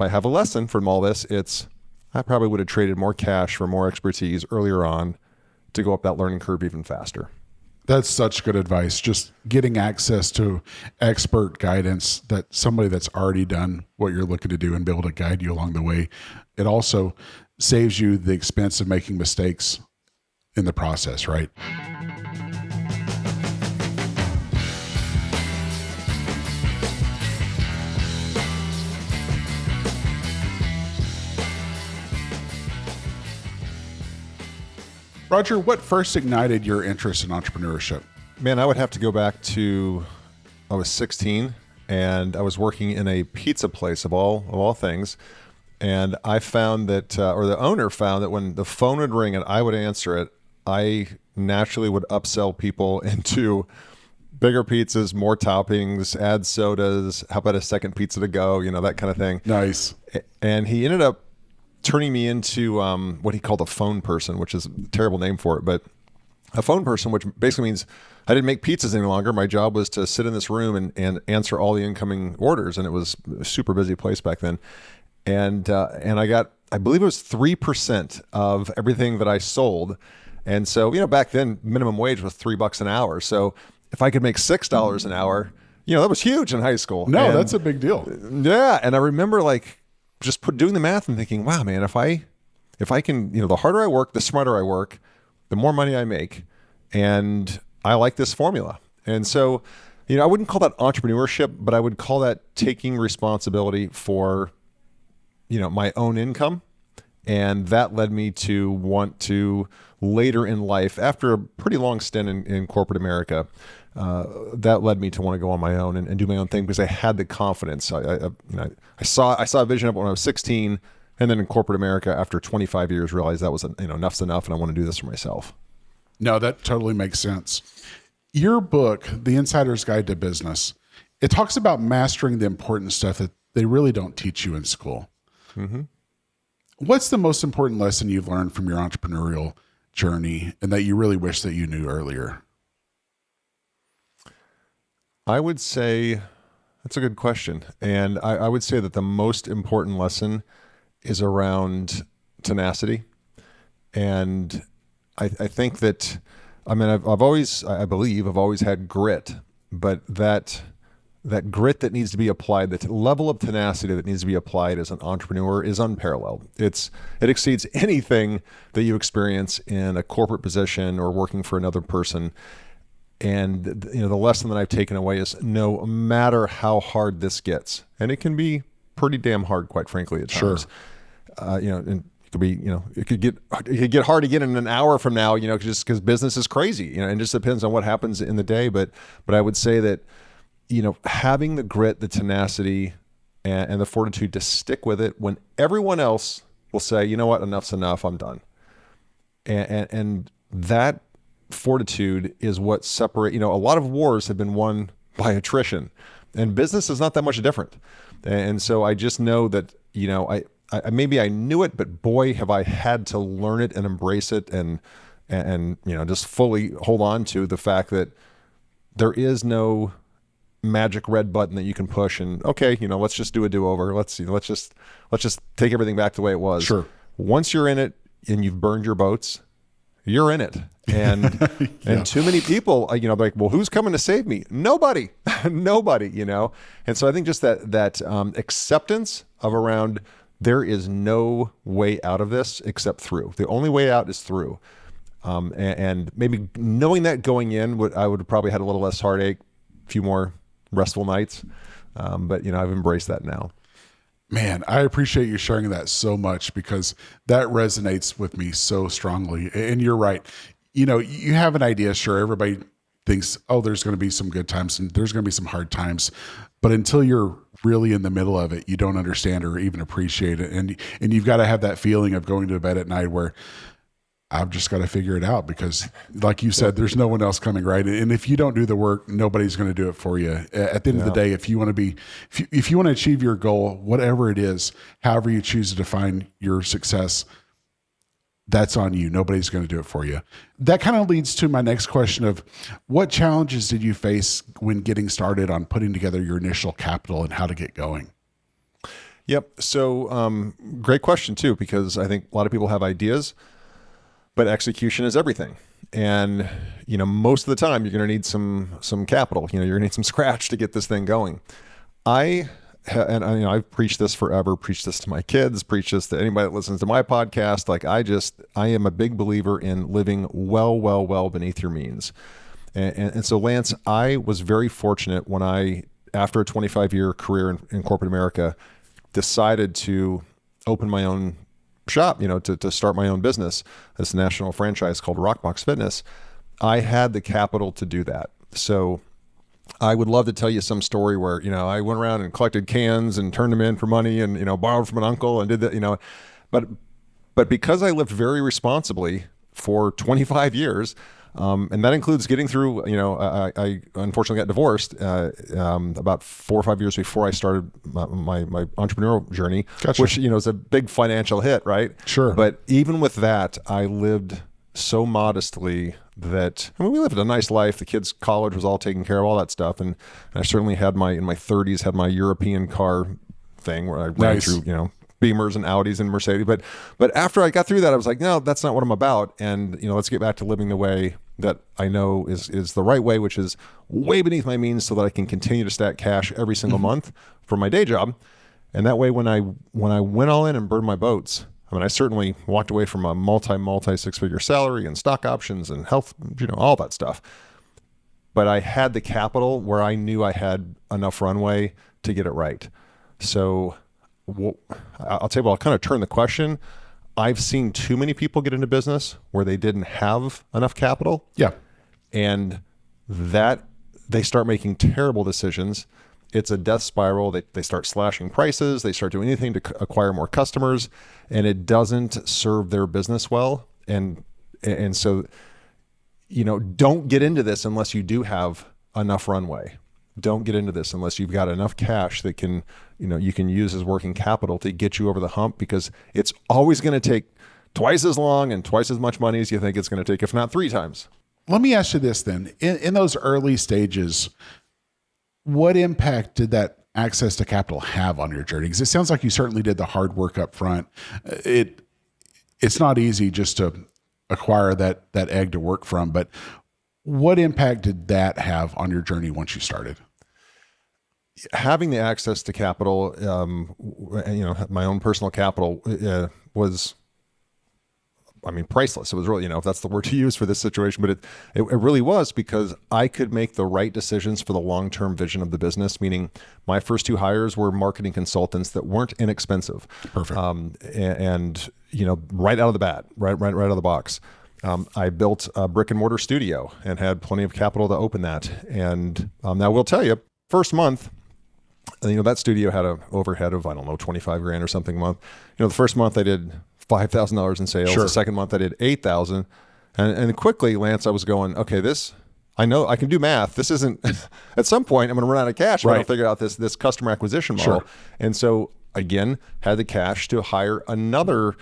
I have a lesson from all this, it's I probably would have traded more cash for more expertise earlier on to go up that learning curve even faster. That's such good advice. Just getting access to expert guidance, that somebody that's already done what you're looking to do and be able to guide you along the way. It also saves you the expense of making mistakes in the process, right? Roger, what first ignited your interest in entrepreneurship? Man, I would have to go back to, I was 16 and I was working in a pizza place of all things. And I found that, or the owner found that when the phone would ring and I would answer it, I naturally would upsell people into bigger pizzas, more toppings, add sodas, how about a second pizza to go, that kind of thing. Nice. And he ended up turning me into what he called a phone person, which is a terrible name for it, but a phone person, which basically means I didn't make pizzas any longer. My job was to sit in this room and answer all the incoming orders, and it was a super busy place back then. And I got, I believe it was 3% of everything that I sold. And so, back then minimum wage was $3 an hour. So if I could make $6 an hour, that was huge in high school. No, that's a big deal. Yeah. And I remember just doing the math and thinking, wow, man, if I can, the harder I work, the smarter I work, the more money I make. And I like this formula. And so, I wouldn't call that entrepreneurship, but I would call that taking responsibility for, my own income. And that led me to want to later in life, after a pretty long stint in corporate America, that led me to want to go on my own and do my own thing because I had the confidence. I saw a vision of it when I was 16, and then in corporate America, after 25 years, realized that was enough's enough, and I want to do this for myself. No, that totally makes sense. Your book, The Insider's Guide to Business, it talks about mastering the important stuff that they really don't teach you in school. Mm-hmm. What's the most important lesson you've learned from your entrepreneurial journey and that you really wish that you knew earlier? I would say that's a good question. And I would say that the most important lesson is around tenacity. And I think that, I believe I've always had grit, but that grit that needs to be applied, the level of tenacity that needs to be applied as an entrepreneur is unparalleled. It exceeds anything that you experience in a corporate position or working for another person. And the lesson that I've taken away is no matter how hard this gets, and it can be pretty damn hard, quite frankly, at times. Sure. And it could be, it could get hard again in an hour from now, just because business is crazy, and it just depends on what happens in the day. But I would say that, having the grit, the tenacity, and the fortitude to stick with it when everyone else will say, you know what, enough's enough, I'm done. And that fortitude is what separate, a lot of wars have been won by attrition, and business is not that much different. And so I just know that, I maybe I knew it, but boy, have I had to learn it and embrace it and just fully hold on to the fact that there is no magic red button that you can push and okay, let's just do a do-over. Let's just take everything back the way it was. Sure. Once you're in it and you've burned your boats, you're in it. And yeah. And too many people, like, well, who's coming to save me? Nobody, nobody, And so I think just that acceptance of around there is no way out of this except through. The only way out is through. And maybe knowing that going in, I would have probably had a little less heartache, a few more restful nights. But I've embraced that now. Man, I appreciate you sharing that so much because that resonates with me so strongly. And you're right. You have an idea. Sure. Everybody thinks, oh, there's going to be some good times and there's going to be some hard times. But until you're really in the middle of it, you don't understand or even appreciate it. And you've got to have that feeling of going to bed at night where I've just got to figure it out because like you said, there's no one else coming, right? And if you don't do the work, nobody's going to do it for you. At the end of the day, if you want to achieve your goal, whatever it is, however you choose to define your success, that's on you. Nobody's going to do it for you. That kind of leads to my next question of what challenges did you face when getting started on putting together your initial capital and how to get going? Yep. So, great question too, because I think a lot of people have ideas, but execution is everything. And, most of the time you're going to need some capital, you're going to need some scratch to get this thing going. I've preached this forever, preached this to my kids, preached this to anybody that listens to my podcast. Like I am a big believer in living well beneath your means. And so Lance, I was very fortunate when after a 25-year career in corporate America, decided to open my own shop, to start my own business, this national franchise called Rockbox Fitness. I had the capital to do that. So I would love to tell you some story where, I went around and collected cans and turned them in for money and, borrowed from an uncle and did that, but because I lived very responsibly for 25 years, and that includes getting through, I unfortunately got divorced about 4 or 5 years before I started my entrepreneurial journey, Gotcha. which, is a big financial hit, right? Sure. But even with that, I lived so modestly that, we lived a nice life. The kids' college was all taken care of, all that stuff. And I certainly had in my 30s, had my European car thing where I ran Nice. through, Beamers and Audis and Mercedes. But after I got through that, I was like, no, that's not what I'm about. And, let's get back to living the way that I know is the right way, which is way beneath my means so that I can continue to stack cash every single month for my day job. And that way, when I went all in and burned my boats, I certainly walked away from a multi 6-figure salary and stock options and health, all that stuff. But I had the capital where I knew I had enough runway to get it right. So I'll tell you what, I'll kind of turn the question. I've seen too many people get into business where they didn't have enough capital. Yeah. And that they start making terrible decisions. It's a death spiral. They start slashing prices. They start doing anything to acquire more customers, and it doesn't serve their business well. And so, don't get into this unless you do have enough runway. Don't get into this unless you've got enough cash that can, you can use as working capital to get you over the hump, because it's always going to take twice as long and twice as much money as you think it's going to take, if not 3 times. Let me ask you this then. In those early stages, what impact did that access to capital have on your journey? Because it sounds like you certainly did the hard work up front. It's not easy just to acquire that egg to work from, but what impact did that have on your journey once you started? Having the access to capital, my own personal capital was, priceless. It was really, if that's the word to use for this situation, but it really was, because I could make the right decisions for the long-term vision of the business. Meaning my first 2 hires were marketing consultants that weren't inexpensive. Perfect. And right out of the bat, right out of the box. I built a brick and mortar studio and had plenty of capital to open that. And now we'll tell you, first month, that studio had an overhead of, $25,000 or something a month. The first month I did $5,000 in sales. Sure. The second month I did $8,000. And quickly, Lance, I was going, okay, I know I can do math. This isn't, at some point I'm going to run out of cash. Right. I'll figure out this customer acquisition model. Sure. And so again, had the cash to hire another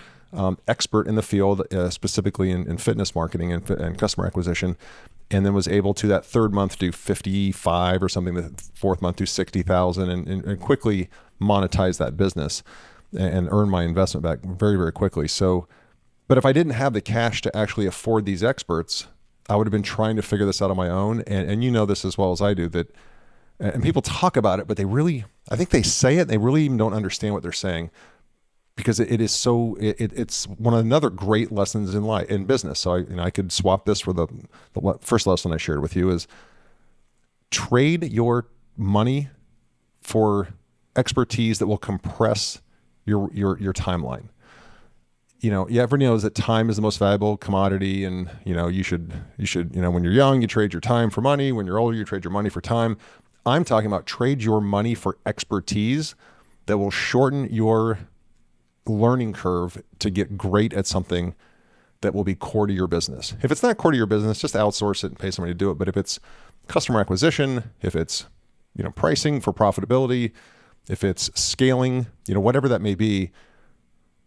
expert in the field, specifically in fitness marketing and customer acquisition. And then was able to, that third month, do 55 or something, the fourth month do 60,000 and quickly monetize that business and earn my investment back very, very quickly. So, but if I didn't have the cash to actually afford these experts, I would have been trying to figure this out on my own. And you know this as well as I do, that, and people talk about it, but I think they say it, they really even don't understand what they're saying, because it's one of another great lessons in life, in business. So I could swap this for the first lesson I shared with you is trade your money for expertise that will compress your timeline. Everyone knows that time is the most valuable commodity, and you should when you're young, you trade your time for money. When you're older, you trade your money for time. I'm talking about trade your money for expertise that will shorten your learning curve to get great at something that will be core to your business. If it's not core to your business, just outsource it and pay somebody to do it. But if it's customer acquisition, if it's pricing for profitability, if it's scaling, whatever that may be,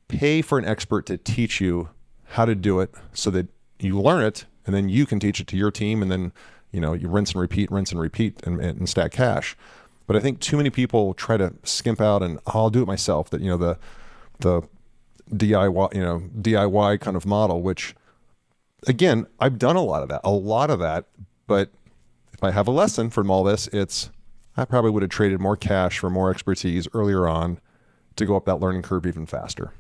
pay for an expert to teach you how to do it so that you learn it, and then you can teach it to your team, and then you rinse and repeat and stack cash. But I think too many people try to skimp out and I'll do it myself. That the DIY kind of model, which again, I've done a lot of that. But if I have a lesson from all this, I probably would have traded more cash for more expertise earlier on to go up that learning curve even faster.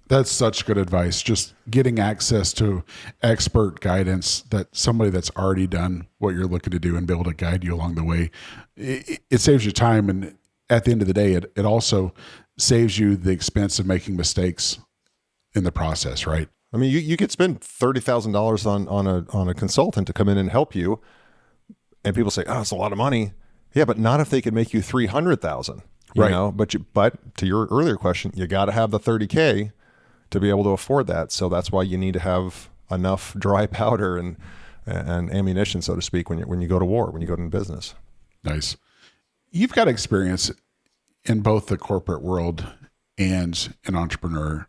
That's such good advice. Just getting access to expert guidance, that somebody that's already done what you're looking to do and be able to guide you along the way. It saves you time. And at the end of the day, it also saves you the expense of making mistakes in the process, right? I mean, you could spend $30,000 on a consultant to come in and help you. And people say, oh, it's a lot of money. Yeah, but not if they could make you $300,000, right? But to your earlier question, you got to have the $30K to be able to afford that. So that's why you need to have enough dry powder and ammunition, so to speak, when you go to war, when you go into business. Nice. You've got experience in both the corporate world and an entrepreneur.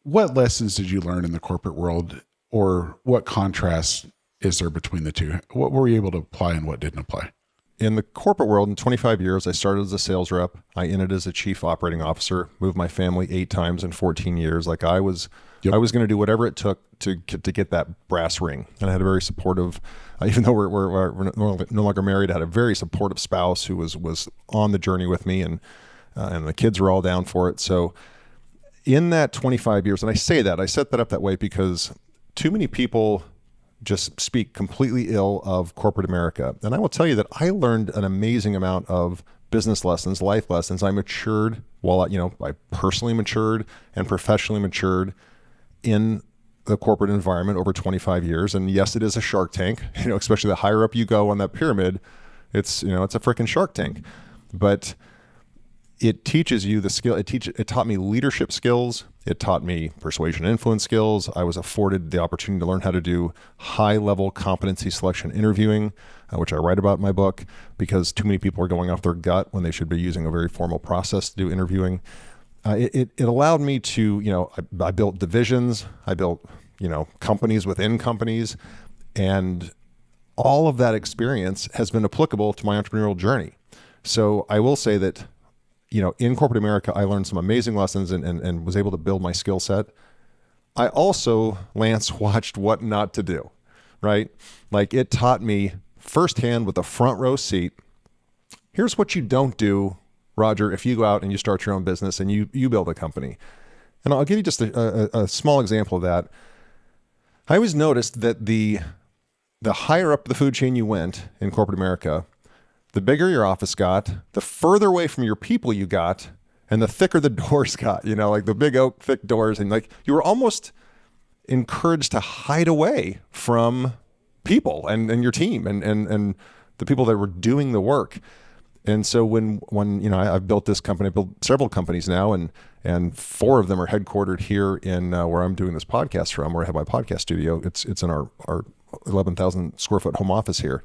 What lessons did you learn in the corporate world, or what contrast is there between the two? What were you able to apply and what didn't apply? In the corporate world, in 25 years, I started as a sales rep. I ended as a chief operating officer, moved my family 8 times in 14 years. Like I was going to do whatever it took to get that brass ring. And I had a very supportive, even though we're no longer married, I had a very supportive spouse who was on the journey with me, and the kids were all down for it. So in that 25 years, and I set that up that way because too many people just speak completely ill of corporate America. And I will tell you that I learned an amazing amount of business lessons, life lessons. I matured I personally matured and professionally matured in the corporate environment over 25 years. And yes, it is a shark tank, especially the higher up you go on that pyramid, it's a freaking shark tank. But it teaches you the skill. It taught me leadership skills. It taught me persuasion and influence skills. I was afforded the opportunity to learn how to do high-level competency selection interviewing, which I write about in my book, because too many people are going off their gut when they should be using a very formal process to do interviewing. It allowed me to, I built divisions. I built, companies within companies. And all of that experience has been applicable to my entrepreneurial journey. So I will say that, in corporate America, I learned some amazing lessons and was able to build my skill set. I also, Lance, watched what not to do, right? Like it taught me firsthand with a front row seat, here's what you don't do, Roger, if you go out and you start your own business and you build a company. And I'll give you just a small example of that. I always noticed that the higher up the food chain you went in corporate America, the bigger your office got, the further away from your people you got, and the thicker the doors got, like the big oak thick doors. And like you were almost encouraged to hide away from people and your team and the people that were doing the work. And so when I've built this company, I've built several companies now, and 4 of them are headquartered here in where I'm doing this podcast from, where I have my podcast studio. It's in our 11,000 square foot home office here.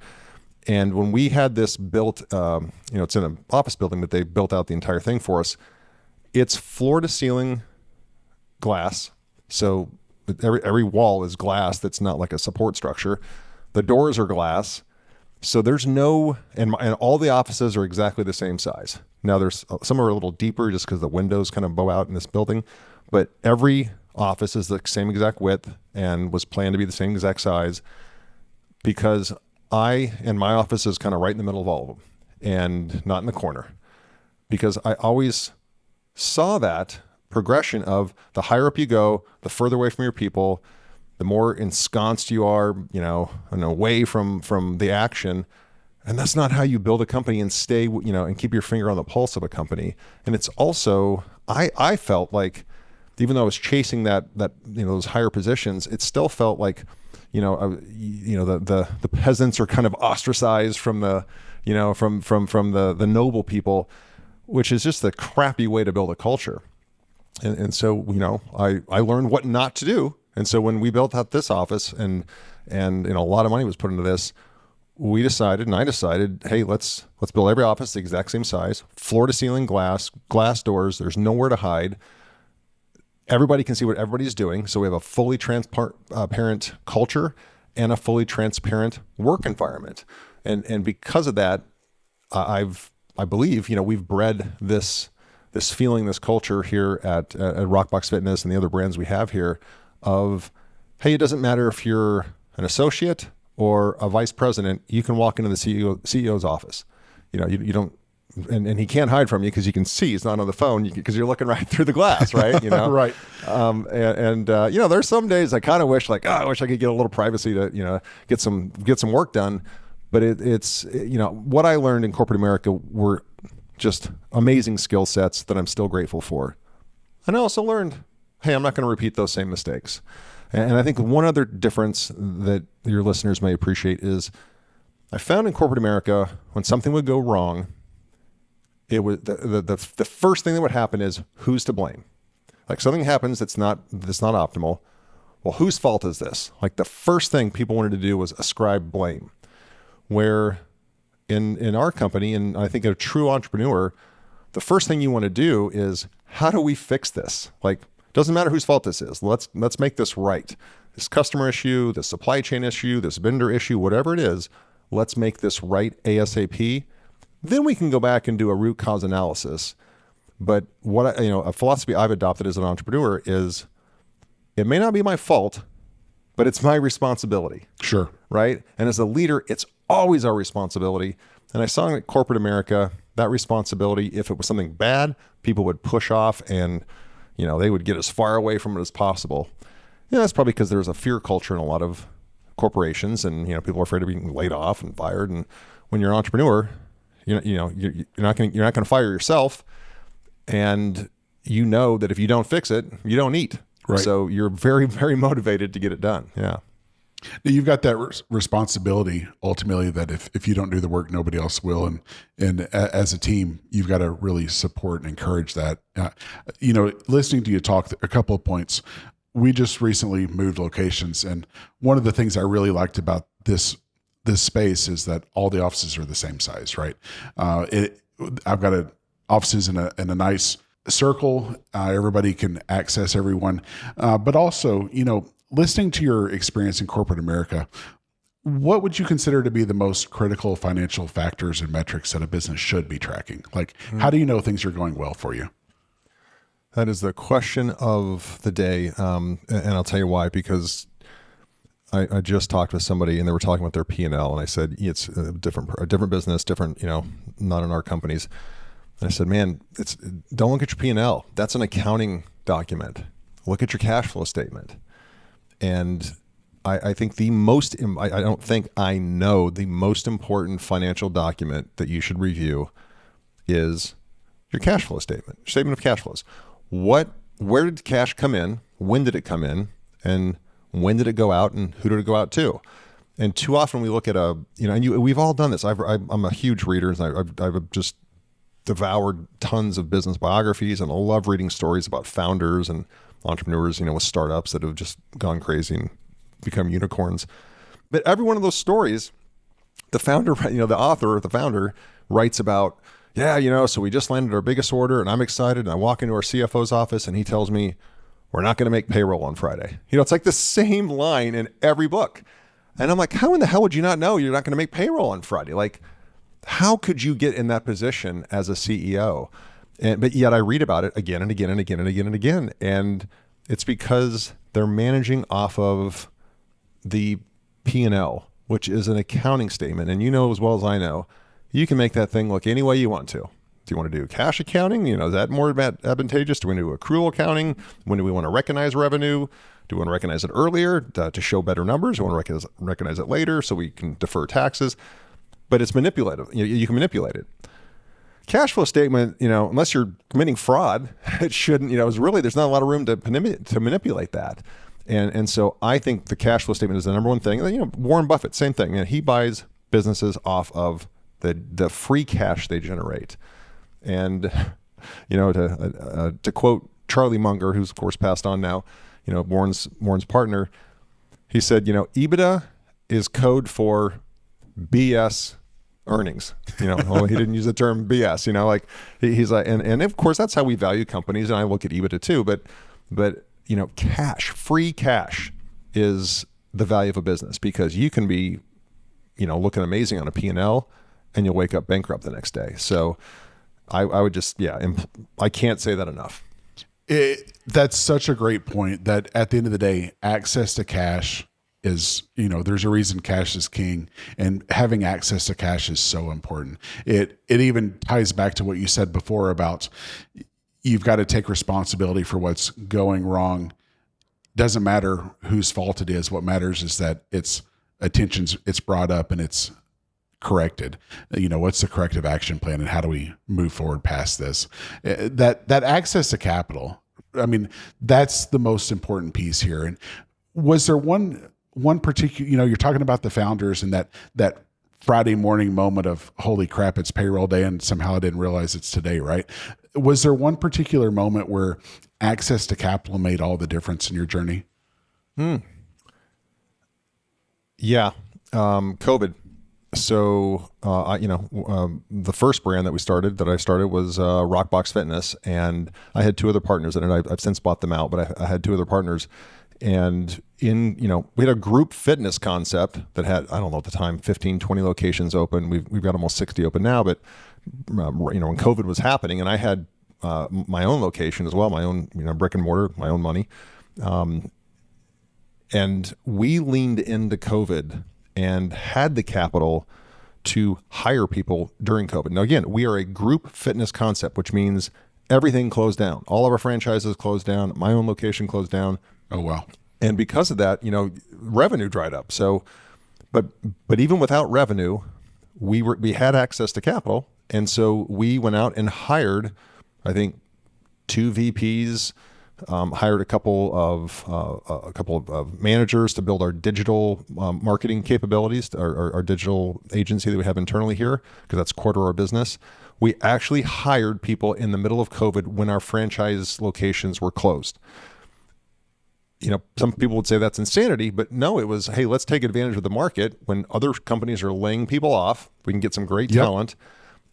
And when we had this built, it's in an office building, but they built out the entire thing for us. It's floor to ceiling glass. So every wall is glass. That's not like a support structure. The doors are glass. So there's and all the offices are exactly the same size. Now there's some are a little deeper just because the windows kind of bow out in this building, but every office is the same exact width and was planned to be the same exact size, because my office is kind of right in the middle of all of them and not in the corner, because I always saw that progression of the higher up you go, the further away from your people, the more ensconced you are, and away from the action. And that's not how you build a company and stay, and keep your finger on the pulse of a company. And it's also, I felt like, even though I was chasing that those higher positions, it still felt like, the peasants are kind of ostracized from the, from the noble people, which is just the crappy way to build a culture. And so, I learned what not to do. And so when we built out this office and a lot of money was put into this, I decided, hey, let's build every office the exact same size, floor to ceiling glass doors. There's nowhere to hide. Everybody can see what everybody's doing. So we have a fully transparent culture and a fully transparent work environment. And because of that, I believe, we've bred this feeling, this culture here at Rockbox Fitness and the other brands we have here of, hey, it doesn't matter if you're an associate or a vice president, you can walk into the CEO's office. You don't, and he can't hide from you because you can see he's not on the phone because you're looking right through the glass, right? Right. There's some days I kind of wish I wish I could get a little privacy to, get some work done. But it's what I learned in corporate America were just amazing skill sets that I'm still grateful for. And I also learned, hey, I'm not going to repeat those same mistakes. And I think one other difference that your listeners may appreciate is I found in corporate America, when something would go wrong, it was the first thing that would happen is who's to blame. Like something happens that's not optimal. Well, whose fault is this? Like the first thing people wanted to do was ascribe blame. Where in our company, and I think a true entrepreneur, the first thing you want to do is, how do we fix this? Like, doesn't matter whose fault this is. Let's make this right. This customer issue, this supply chain issue, this vendor issue, whatever it is, let's make this right ASAP. Then we can go back and do a root cause analysis. But a philosophy I've adopted as an entrepreneur is, it may not be my fault, but it's my responsibility. Sure. Right? And as a leader, it's always our responsibility. And I saw in corporate America, that responsibility, if it was something bad, people would push off and, they would get as far away from it as possible. That's probably because there's a fear culture in a lot of corporations, and, people are afraid of being laid off and fired. And when you're an entrepreneur, you're not going to fire yourself. And you know that if you don't fix it, you don't eat. Right. So you're very, very motivated to get it done. Yeah. You've got that responsibility ultimately that if you don't do the work, nobody else will. And as a team, you've got to really support and encourage that. Listening to you talk, a couple of points. We just recently moved locations, and one of the things I really liked about this space is that all the offices are the same size, right? I've got offices in a nice circle. Everybody can access everyone, but also, listening to your experience in corporate America, what would you consider to be the most critical financial factors and metrics that a business should be tracking? Like, how do you know things are going well for you? That is the question of the day. And I'll tell you why, because I just talked with somebody and they were talking about their P&L, and I said, it's a different business, different, not in our companies. And I said, man, don't look at your P&L. That's an accounting document. Look at your cash flow statement. And I think I know the most important financial document that you should review is your cash flow statement, statement of cash flows. Where did cash come in? When did it come in? And when did it go out? And who did it go out to? And too often we look at we've all done this. I'm a huge reader, and I've just devoured tons of business biographies, and I love reading stories about founders and entrepreneurs, with startups that have just gone crazy and become unicorns. But every one of those stories, the founder, the author or the founder writes about, so we just landed our biggest order and I'm excited. And I walk into our CFO's office and he tells me, we're not going to make payroll on Friday. It's like the same line in every book. And I'm like, how in the hell would you not know you're not going to make payroll on Friday? Like, how could you get in that position as a CEO? But yet I read about it again and again and again and again and again. And it's because they're managing off of the P&L, which is an accounting statement. And as well as I know, you can make that thing look any way you want to. Do you want to do cash accounting? Is that more advantageous? Do we do accrual accounting? When do we want to recognize revenue? Do we want to recognize it earlier to show better numbers? Do we want to recognize it later so we can defer taxes? But it's manipulative. You can manipulate it. Cash flow statement, unless you're committing fraud, it shouldn't, there's not a lot of room to manipulate that. And so I think the cash flow statement is the number one thing. Warren Buffett, same thing. He buys businesses off of the free cash they generate. And, to quote Charlie Munger, who's of course passed on now, Warren's partner, he said, EBITDA is code for BS earnings. Well, he didn't use the term BS, he's like, and of course that's how we value companies. And I look at EBITDA too, but free cash is the value of a business, because you can be, looking amazing on a P&L and you'll wake up bankrupt the next day. So I would just, I can't say that enough. That's such a great point, that at the end of the day, access to cash is, there's a reason cash is king, and having access to cash is so important. It even ties back to what you said before about you've got to take responsibility for what's going wrong. Doesn't matter whose fault it is. What matters is that it's brought up and it's corrected. What's the corrective action plan, and how do we move forward past this? That access to capital, I mean, that's the most important piece here. And was there one particular, you're talking about the founders and that Friday morning moment of, holy crap, it's payroll day, and somehow I didn't realize it's today, right? Was there one particular moment where access to capital made all the difference in your journey? Yeah. COVID. So, the first brand that I started was Rockbox Fitness, and I had two other partners in it. I've since bought them out, but I had two other partners. And we had a group fitness concept that had, I don't know at the time, 15, 20 locations open. We've got almost 60 open now, but when COVID was happening, and I had my own location as well, my own, brick and mortar, my own money. And we leaned into COVID and had the capital to hire people during COVID. Now, again, we are a group fitness concept, which means everything closed down. All of our franchises closed down. My own location closed down. Oh, wow. And because of that, revenue dried up. So, but even without revenue, we had access to capital. And so we went out and hired, I think, 2 VPs, hired a couple of managers to build our digital marketing capabilities, our digital agency that we have internally here, because that's core to our business. We actually hired people in the middle of COVID when our franchise locations were closed. Some people would say that's insanity, but no, it was, hey, let's take advantage of the market when other companies are laying people off. We can get some great talent.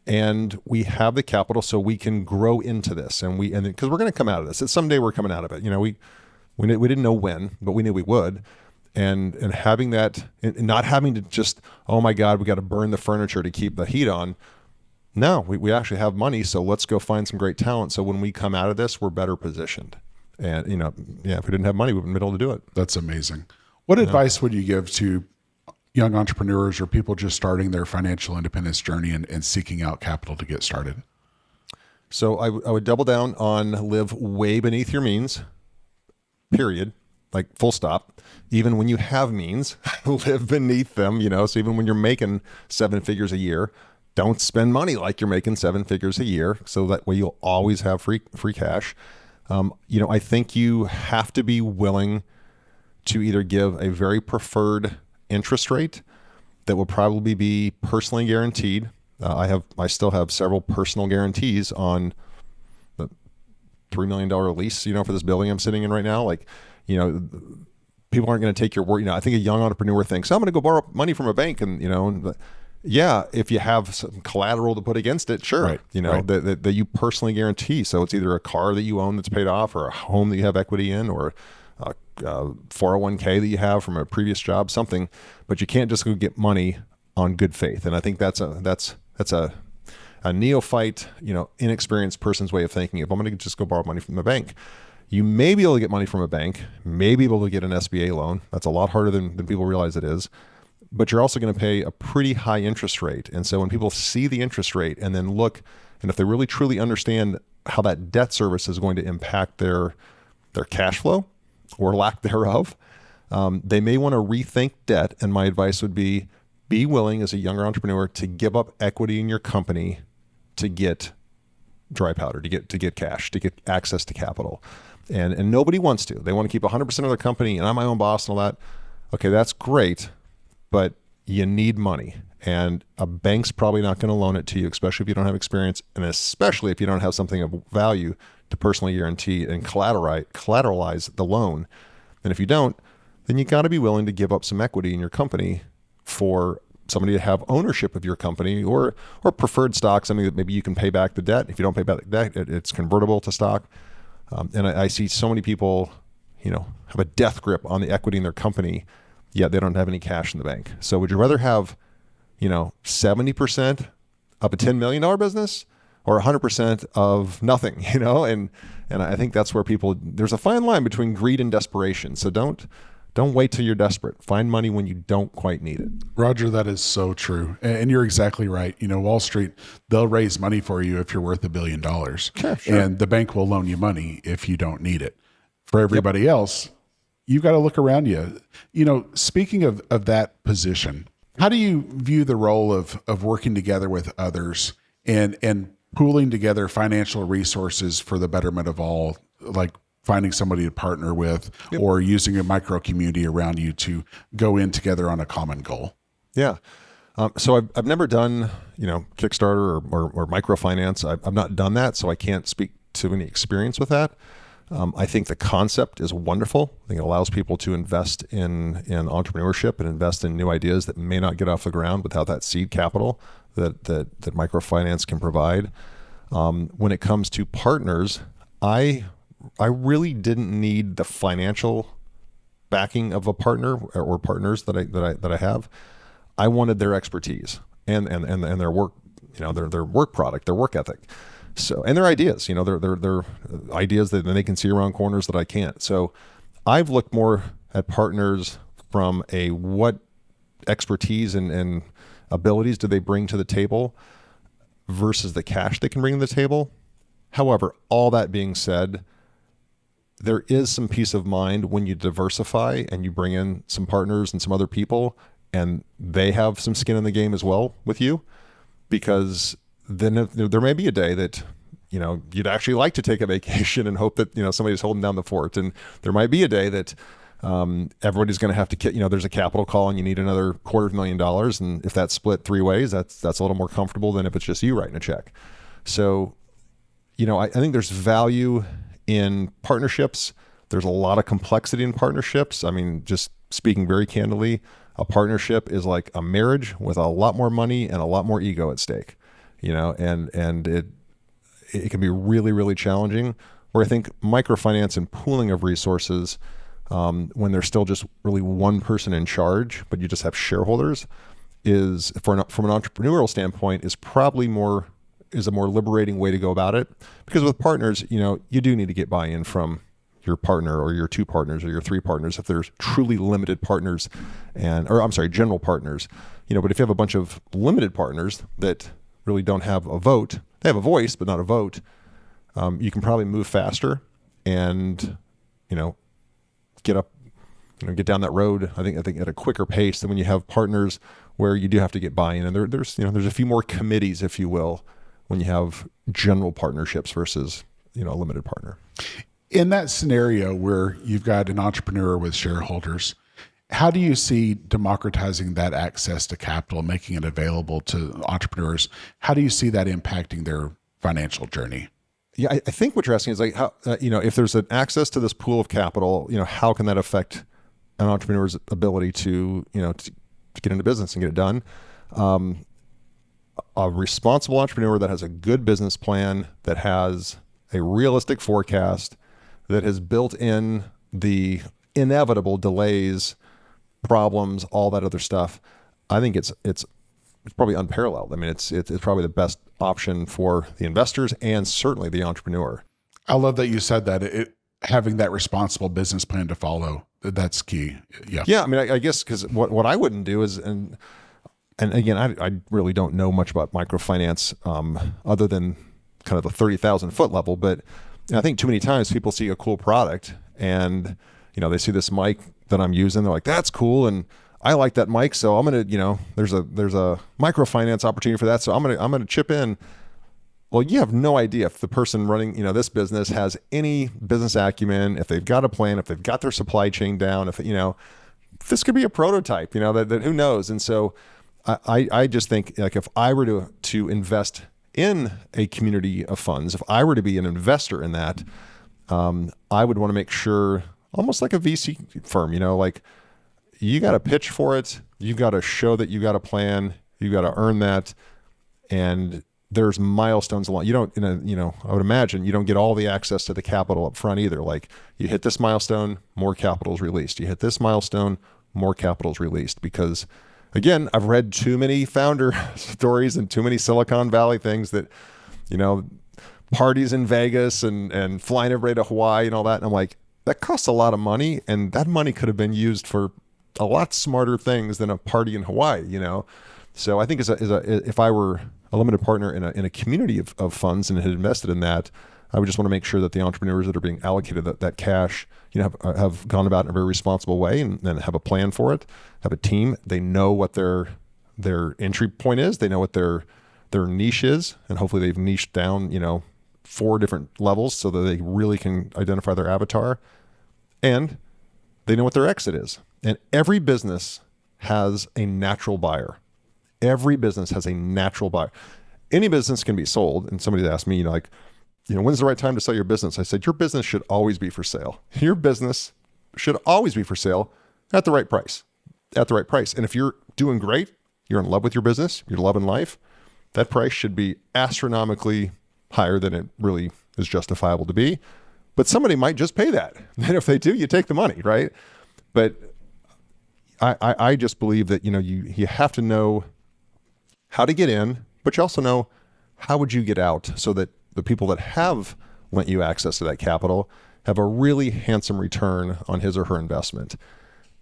And we have the capital so we can grow into this, and because we're going to come out of this. Someday we're coming out of it. We didn't know when, but we knew we would. And having that, and not having to just, oh my God, we got to burn the furniture to keep the heat on. No, we actually have money, so let's go find some great talent. So when we come out of this, we're better positioned. And if we didn't have money, we wouldn't be able to do it. That's amazing. What advice would you give to young entrepreneurs or people just starting their financial independence journey and seeking out capital to get started? So I would double down on live way beneath your means, period, like full stop. Even when you have means, live beneath them, so even when you're making 7 figures a year, don't spend money like you're making 7 figures a year. So that way you'll always have free cash. I think you have to be willing to either give a very preferred interest rate that will probably be personally guaranteed. I still have several personal guarantees on the $3 million lease, for this building I'm sitting in right now. People aren't going to take your word. I think a young entrepreneur thinks, I'm going to go borrow money from a bank, and if you have some collateral to put against it, sure. Right. That you personally guarantee. So it's either a car that you own that's paid off, or a home that you have equity in, or 401k that you have from a previous job, something, but you can't just go get money on good faith. And I think that's a neophyte, inexperienced person's way of thinking. If I'm going to just go borrow money from the bank, you may be able to get money from a bank, may be able to get an SBA loan. That's a lot harder than people realize it is, but you're also going to pay a pretty high interest rate. And so when people see the interest rate and then look, and if they really truly understand how that debt service is going to impact their cash flow, or lack thereof, they may want to rethink debt. And my advice would be willing as a younger entrepreneur to give up equity in your company to get dry powder, to get cash, to get access to capital. And nobody wants to. They want to keep 100% of their company, and I'm my own boss and all that. Okay, that's great, but you need money. And a bank's probably not going to loan it to you, especially if you don't have experience, and especially if you don't have something of value to personally guarantee and collateralize the loan. And if you don't, then you got to be willing to give up some equity in your company for somebody to have ownership of your company, or preferred stock, something that maybe you can pay back the debt. If you don't pay back the debt, it's convertible to stock. And I see so many people, have a death grip on the equity in their company, yet they don't have any cash in the bank. So would you rather have, 70% of a $10 million business or 100% of nothing, and I think that's where there's a fine line between greed and desperation. So don't wait till you're desperate. Find money when you don't quite need it. Roger, that is so true. And you're exactly right. Wall Street, they'll raise money for you if you're worth $1 billion. Sure. And the bank will loan you money if you don't need it. For everybody else, you've got to look around you. Speaking of that position, how do you view the role of working together with others and pooling together financial resources for the betterment of all, like finding somebody to partner with or using a micro community around you to go in together on a common goal? Yeah. So I've never done, Kickstarter or microfinance. I've not done that, so I can't speak to any experience with that. I think the concept is wonderful. I think it allows people to invest in entrepreneurship and invest in new ideas that may not get off the ground without that seed capital that microfinance can provide. When it comes to partners, I really didn't need the financial backing of a partner or partners that I have. I wanted their expertise and their work, their work product, their work ethic. So, and their ideas, their ideas that they can see around corners that I can't. So I've looked more at partners from what expertise and abilities do they bring to the table versus the cash they can bring to the table. However, all that being said, there is some peace of mind when you diversify and you bring in some partners and some other people and they have some skin in the game as well with you, because then there may be a day that, you'd actually like to take a vacation and hope that, somebody's holding down the fort. And there might be a day that everybody's going to have to, there's a capital call and you need another $250,000. And if that's split 3 ways, that's a little more comfortable than if it's just you writing a check. So, I think there's value in partnerships. There's a lot of complexity in partnerships. I mean, just speaking very candidly, a partnership is like a marriage with a lot more money and a lot more ego at stake, and it can be really, really challenging. Where I think microfinance and pooling of resources, when there's still just really one person in charge, but you just have shareholders, is from an entrepreneurial standpoint is probably a more liberating way to go about it. Because with partners, you do need to get buy-in from your partner or your 2 partners or your 3 partners if there's truly limited partners general partners. But if you have a bunch of limited partners that really don't have a vote, they have a voice but not a vote, you can probably move faster and get down that road. I think at a quicker pace than when you have partners where you do have to get buy-in, and there's a few more committees, if you will, when you have general partnerships versus a limited partner. In that scenario where you've got an entrepreneur with shareholders, how do you see democratizing that access to capital, making it available to entrepreneurs? How do you see that impacting their financial journey? Yeah, I think what you're asking is like how, if there's an access to this pool of capital, how can that affect an entrepreneur's ability to get into business and get it done? A responsible entrepreneur that has a good business plan, that has a realistic forecast, that has built in the inevitable delays, problems, all that other stuff. I think it's probably unparalleled. I mean, it's probably the best option for the investors and certainly the entrepreneur. I love that you said that. Having that responsible business plan to follow, that's key. Yeah. Yeah. I mean, I guess because what I wouldn't do is, and again, I really don't know much about microfinance other than kind of the 30,000 foot level. But I think too many times people see a cool product and, they see this mic that I'm using. They're like, that's cool. And I like that mic. So I'm going to, there's a microfinance opportunity for that. So I'm going to chip in. Well, you have no idea if the person running, this business has any business acumen, if they've got a plan, if they've got their supply chain down, if, this could be a prototype, that who knows? And so I just think like if I were to invest in a community of funds, if I were to be an investor in that, I would want to make sure, almost like a VC firm, like you got to pitch for it. You've got to show that you got a plan. You got to earn that. And there's milestones along. You don't, I would imagine you don't get all the access to the capital up front either. Like you hit this milestone, more capital is released. You hit this milestone, more capital is released, because again, I've read too many founder stories and too many Silicon Valley things that, parties in Vegas and flying everybody to Hawaii and all that. And I'm like, that costs a lot of money, and that money could have been used for a lot smarter things than a party in Hawaii, So I think if I were a limited partner in a community of funds and had invested in that, I would just want to make sure that the entrepreneurs that are being allocated that cash, have gone about it in a very responsible way and have a plan for it, have a team. They know what their entry point is. They know what their niche is, and hopefully they've niched down, 4 different levels so that they really can identify their avatar, and they know what their exit is. And every business has a natural buyer. Every business has a natural buyer. Any business can be sold. And somebody asked me, when's the right time to sell your business? I said, your business should always be for sale. Your business should always be for sale at the right price. At the right price. And if you're doing great, you're in love with your business, you're loving life, that price should be astronomically higher than it really is justifiable to be. But somebody might just pay that. And if they do, you take the money, right? But I just believe that, you have to know how to get in, but you also know how would you get out so that the people that have lent you access to that capital have a really handsome return on his or her investment.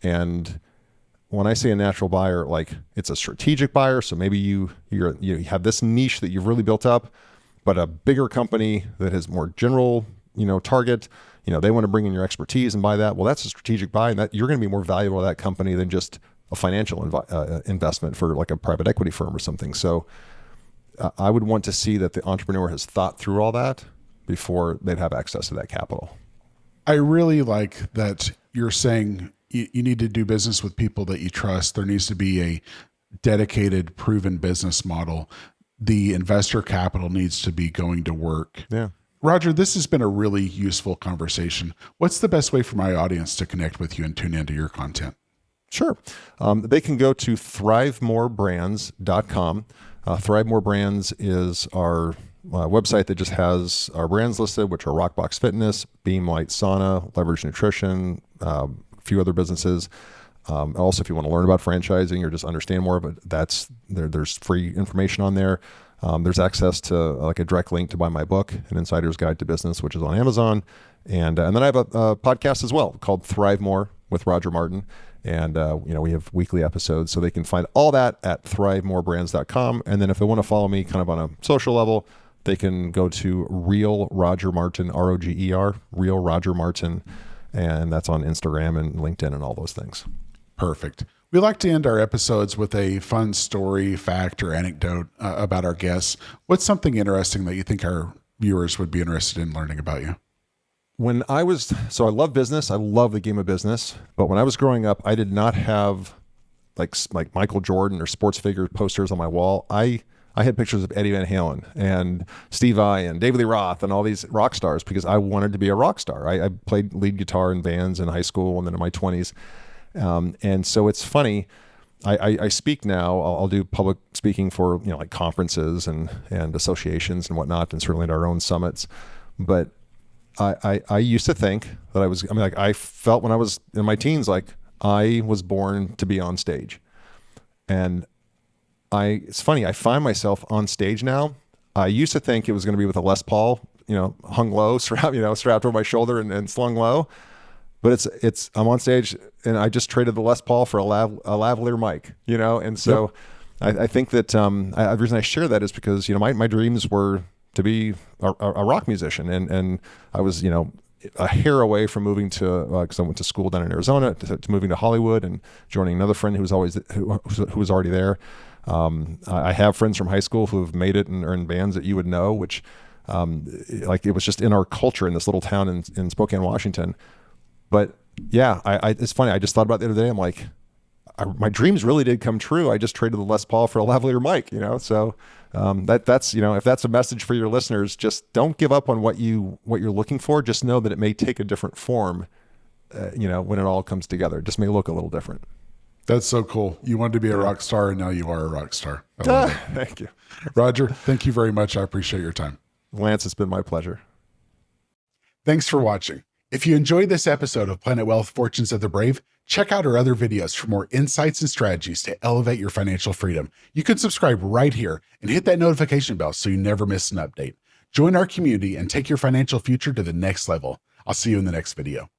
And when I say a natural buyer, like it's a strategic buyer. So maybe you have this niche that you've really built up, but a bigger company that has more general, target, they want to bring in your expertise and buy that. Well, that's a strategic buy, and that you're going to be more valuable to that company than just a financial investment for like a private equity firm or something. So I would want to see that the entrepreneur has thought through all that before they'd have access to that capital. I really like that you're saying you need to do business with people that you trust. There needs to be a dedicated, proven business model. The investor capital needs to be going to work. Yeah. Roger, this has been a really useful conversation. What's the best way for my audience to connect with you and tune into your content? Sure. They can go to ThriveMoreBrands.com. ThriveMore Brands is our website that just has our brands listed, which are Rockbox Fitness, Beem, Light Sauna, Leverage Nutrition, a few other businesses. Also, if you want to learn about franchising or just understand more of it, there's free information on there. There's access to like a direct link to buy my book, An Insider's Guide to Business, which is on Amazon. And then I have a podcast as well called ThriveMore with Roger Martin. And, we have weekly episodes, so they can find all that at ThriveMoreBrands.com. And then if they want to follow me kind of on a social level, they can go to Real Roger Martin, ROGER, Real Roger Martin. And that's on Instagram and LinkedIn and all those things. Perfect. We like to end our episodes with a fun story, fact, or anecdote about our guests. What's something interesting that you think our viewers would be interested in learning about you? I love business. I love the game of business. But when I was growing up, I did not have like Michael Jordan or sports figure posters on my wall. I had pictures of Eddie Van Halen and Steve Vai and David Lee Roth and all these rock stars because I wanted to be a rock star. I played lead guitar in bands in high school and then in my 20s. And so it's funny. I speak now. I'll do public speaking for like conferences and associations and whatnot, and certainly at our own summits. But I used to think that I felt when I was in my teens, like I was born to be on stage. And it's funny, I find myself on stage now. I used to think it was going to be with a Les Paul, hung low, strapped over my shoulder and slung low. But I'm on stage and I just traded the Les Paul for a lavalier mic, And so yep. I think that the reason I share that is because, my dreams were to be a rock musician. And I was, a hair away from moving to, because I went to school down in Arizona, to moving to Hollywood and joining another friend who was already there. I have friends from high school who have made it and are in bands that you would know, which it was just in our culture in this little town in Spokane, Washington. But yeah, it's funny. I just thought about it the other day. I'm like, my dreams really did come true. I just traded the Les Paul for a lavalier mic, So that's if that's a message for your listeners, just don't give up on what you're looking for. Just know that it may take a different form, when it all comes together. It just may look a little different. That's so cool. You wanted to be a rock star, and now you are a rock star. Thank you, Roger. Thank you very much. I appreciate your time. Lance, it's been my pleasure. Thanks for watching. If you enjoyed this episode of Planet Wealth Fortunes of the Brave, Check out our other videos for more insights and strategies to elevate your financial freedom. You can subscribe right here and hit that notification bell so you never miss an update. Join our community and take your financial future to the next level. I'll see you in the next video.